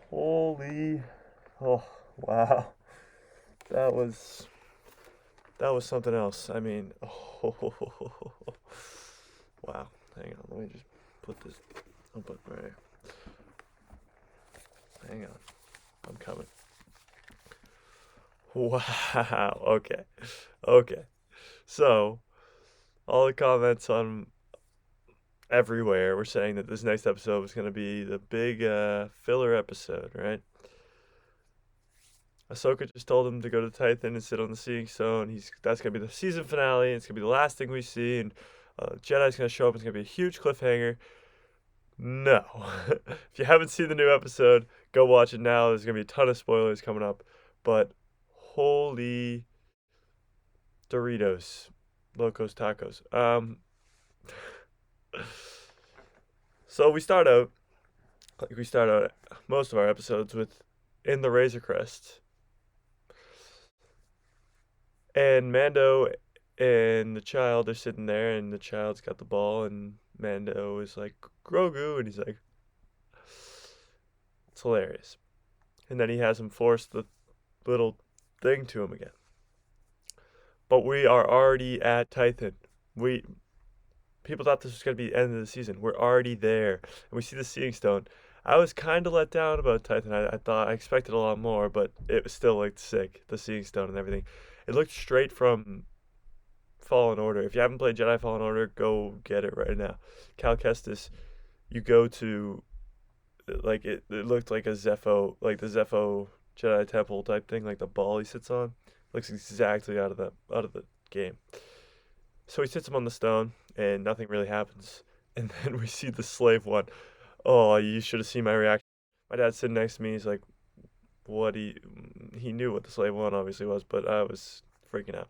Holy, oh wow, that was that was something else. I mean, oh, wow. Hang on, let me just put this. I'll put right here. Hang on, I'm coming. Wow. Okay. Okay. So all the comments on everywhere were saying that this next episode was going to be the big filler episode, right? Ahsoka just told him to go to Titan and sit on the Seeing Stone. That's gonna be the season finale. It's gonna be the last thing we see, and Jedi's gonna show up. It's gonna be a huge cliffhanger. No, if you haven't seen the new episode, go watch it now. There's gonna be a ton of spoilers coming up, but holy Doritos, Locos Tacos. So we start out most of our episodes with in the Razor Crest, and Mando and the child are sitting there, and the child's got the ball, and Mando is like, Grogu, and he's like, it's hilarious. And then he has him force the little thing to him again. But we are already at Titan. We People thought this was gonna be the end of the season. We're already there, and we see the Seeing Stone. I was kind of let down about Titan. I thought I expected a lot more, but it was still like sick. The Seeing Stone and everything. It looked straight from Fallen Order. If you haven't played Jedi Fallen Order, go get it right now. Cal Kestis, you go to like it looked like a Zepho, like the Zepho Jedi Temple type thing, like the ball he sits on. Looks exactly out of the game. So he sits him on the stone, and nothing really happens. And then we see the slave one. Oh, you should have seen my reaction. My dad's sitting next to me. He's like, "What?" He knew what the slave one obviously was, but I was freaking out.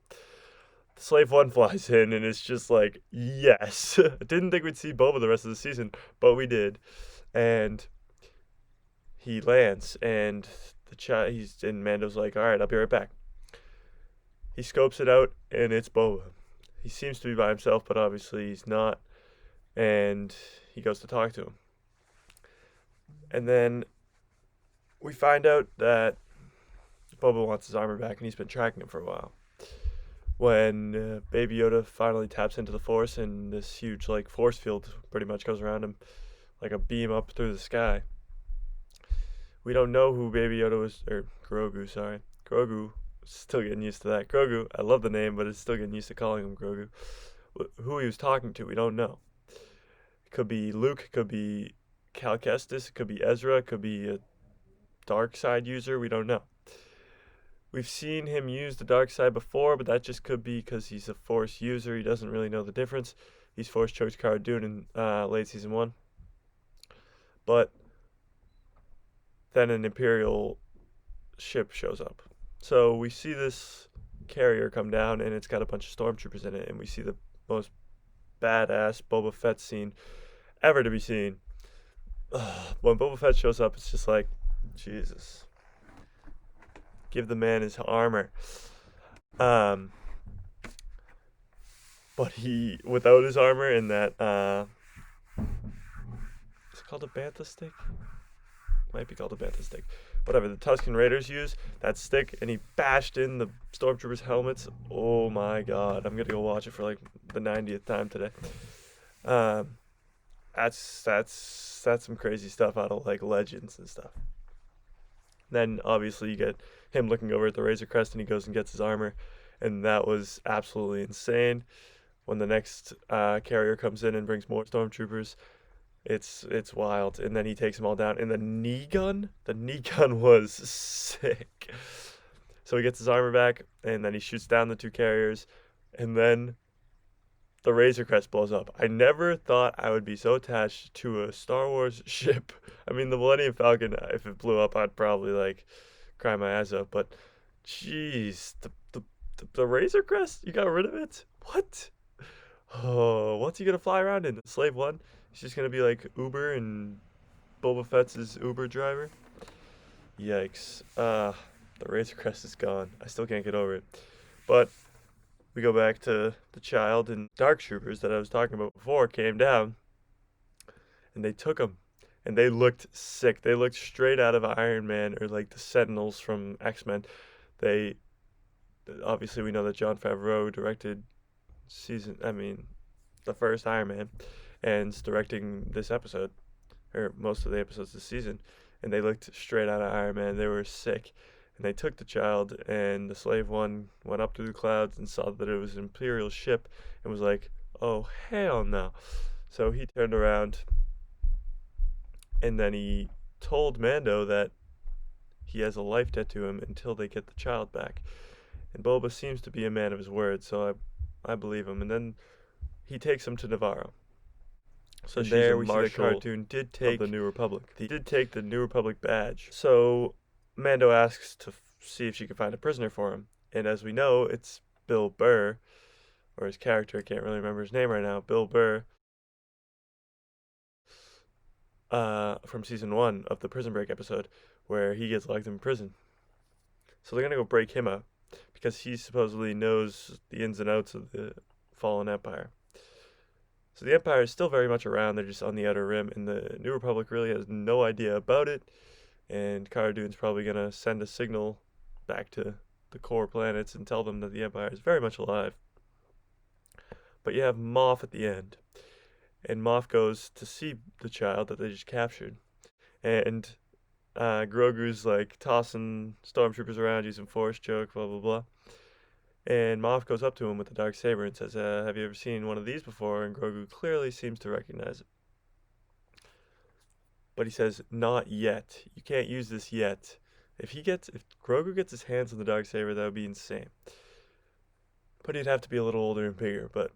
The slave one flies in, and it's just like, yes. I didn't think we'd see Boba the rest of the season, but we did. And he lands, and and Mando's like, "All right, I'll be right back." He scopes it out, and it's Boba. He seems to be by himself, but obviously he's not. And he goes to talk to him. And then we find out that Boba wants his armor back, and he's been tracking him for a while. When Baby Yoda finally taps into the Force, and this huge like force field pretty much goes around him, like a beam up through the sky. We don't know who Baby Yoda was, or Grogu, sorry. Grogu, still getting used to that. Grogu, I love the name, but it's still getting used to calling him Grogu. Who he was talking to, we don't know. It could be Luke, it could be Cal Kestis, it could be Ezra, it could be a dark side user, we don't know. We've seen him use the dark side before, but that just could be because he's a Force user. He doesn't really know the difference. He's Force choked Cara Dune in late season 1. But then an Imperial ship shows up. So we see this carrier come down, and it's got a bunch of stormtroopers in it, and we see the most badass Boba Fett scene ever to be seen. When Boba Fett shows up, it's just like, Jesus. Give the man his armor. Um, but he, without his armor and that, is it called a bantha stick? Might be called a bantha stick. Whatever the Tusken Raiders use, that stick, and he bashed in the stormtroopers' helmets. Oh my god, I'm gonna go watch it for like the 90th time today. Um, that's some crazy stuff out of like Legends and stuff. Then obviously you get him looking over at the Razor Crest, and he goes and gets his armor, and that was absolutely insane. When the next carrier comes in and brings more stormtroopers, it's wild. And then he takes them all down. And the knee gun was sick. So he gets his armor back, and then he shoots down the two carriers, and then the Razor Crest blows up. I never thought I would be so attached to a Star Wars ship. I mean, the Millennium Falcon, if it blew up, I'd probably like cry my eyes out. But, jeez, the Razor Crest, you got rid of it? What? Oh, what's he gonna fly around in? The Slave One? He's just gonna be like Uber, and Boba Fett's his Uber driver. Yikes. The Razor Crest is gone. I still can't get over it. But we go back to the child, and Dark Troopers that I was talking about before came down, and they took him. and they looked sick. They looked straight out of Iron Man or like the Sentinels from X-Men. They obviously we know that Jon Favreau directed the first Iron Man, and is directing this episode or most of the episodes this season, and they looked straight out of Iron Man. They were sick, and they took the child, and the slave one went up through the clouds and saw that it was an Imperial ship and was like, oh, hell no. So he turned around, and then he told Mando that he has a life debt to him until they get the child back. And Boba seems to be a man of his word, so I believe him. And then he takes him to Navarro. So there we see the cartoon did take the New Republic. He did take the New Republic badge. So Mando asks to see if she can find a prisoner for him. And as we know, it's Bill Burr, or his character, I can't really remember his name right now, Bill Burr, from season 1 of the Prison Break episode, where he gets locked in prison. So they're going to go break him out, because he supposedly knows the ins and outs of the fallen Empire. So the Empire is still very much around. They're just on the Outer Rim, and the New Republic really has no idea about it. And Cara Dune's probably going to send a signal back to the core planets and tell them that the Empire is very much alive. But you have Moff at the end. And Moff goes to see the child that they just captured. And Grogu's like tossing stormtroopers around, using force choke, blah, blah, blah. And Moff goes up to him with the Darksaber and says, have you ever seen one of these before? And Grogu clearly seems to recognize it. But he says, not yet. You can't use this yet. If Grogu gets his hands on the Darksaber, that would be insane. But he'd have to be a little older and bigger, but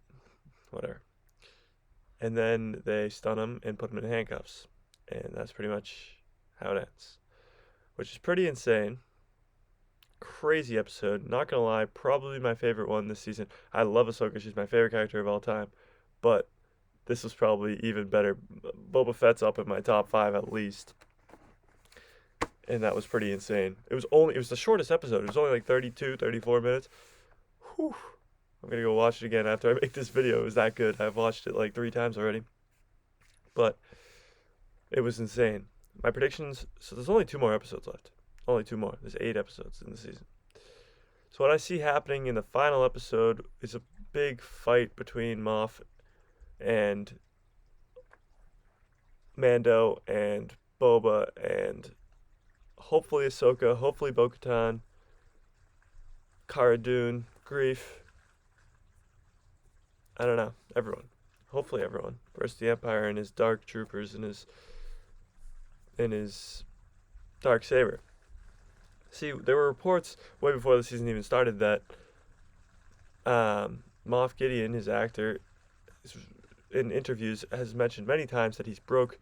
whatever. And then they stun him and put him in handcuffs. And that's pretty much how it ends. Which is pretty insane. Crazy episode. Not gonna lie, probably my favorite one this season. I love Ahsoka. She's my favorite character of all time. But this was probably even better. Boba Fett's up in my top 5 at least. And that was pretty insane. It was the shortest episode. It was only like 32, 34 minutes. Whew. I'm going to go watch it again after I make this video. It was that good. I've watched it like 3 times already. But it was insane. My predictions, so there's only 2 more episodes left. Only 2 more. There's 8 episodes in the season. So what I see happening in the final episode is a big fight between Moff and Mando and Boba and hopefully Ahsoka, hopefully Bo-Katan, Cara Dune, Greef. I don't know. Everyone. Hopefully everyone. Versus the Empire and his Dark Troopers and his Darksaber. See, there were reports way before the season even started that Moff Gideon, his actor, in interviews has mentioned many times that he's broke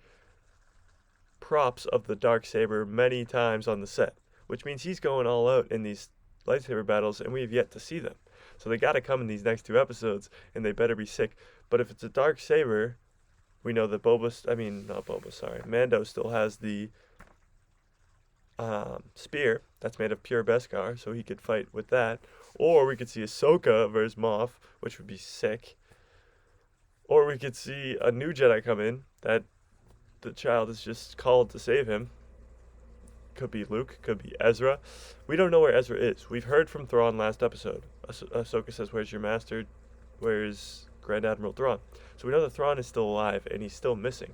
props of the Darksaber many times on the set, which means he's going all out in these lightsaber battles, and we have yet to see them. So they got to come in these next 2 episodes, and they better be sick. But if it's a Darksaber, we know that Mando still has the spear that's made of pure Beskar, so he could fight with that. Or we could see Ahsoka versus Moff, which would be sick. Or we could see a new Jedi come in that the child is just called to save him. Could be Luke, could be Ezra. We don't know where Ezra is. We've heard from Thrawn last episode. Ahsoka says, where's your master? Where's Grand Admiral Thrawn? So we know that Thrawn is still alive and he's still missing.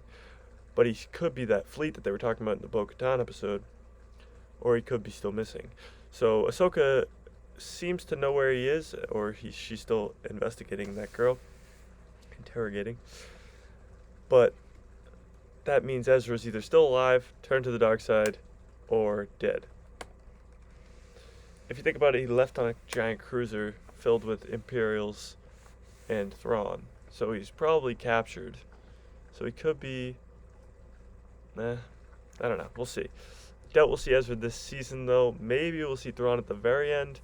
But he could be that fleet that they were talking about in the Bo-Katan episode. Or he could be still missing. So Ahsoka seems to know where he is, or she's still investigating that girl. Interrogating. But that means Ezra's either still alive, turned to the dark side, or dead. If you think about it, he left on a giant cruiser filled with Imperials and Thrawn. So he's probably captured. So he could be... I don't know. We'll see. Doubt we'll see Ezra this season, though. Maybe we'll see Thrawn at the very end.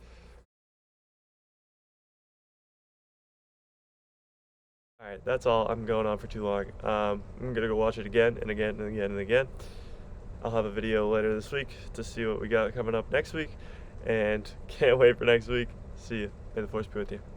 Alright, that's all. I'm going on for too long. I'm going to go watch it again and again and again and again. I'll have a video later this week to see what we got coming up next week. And can't wait for next week. See you. May the Force be with you.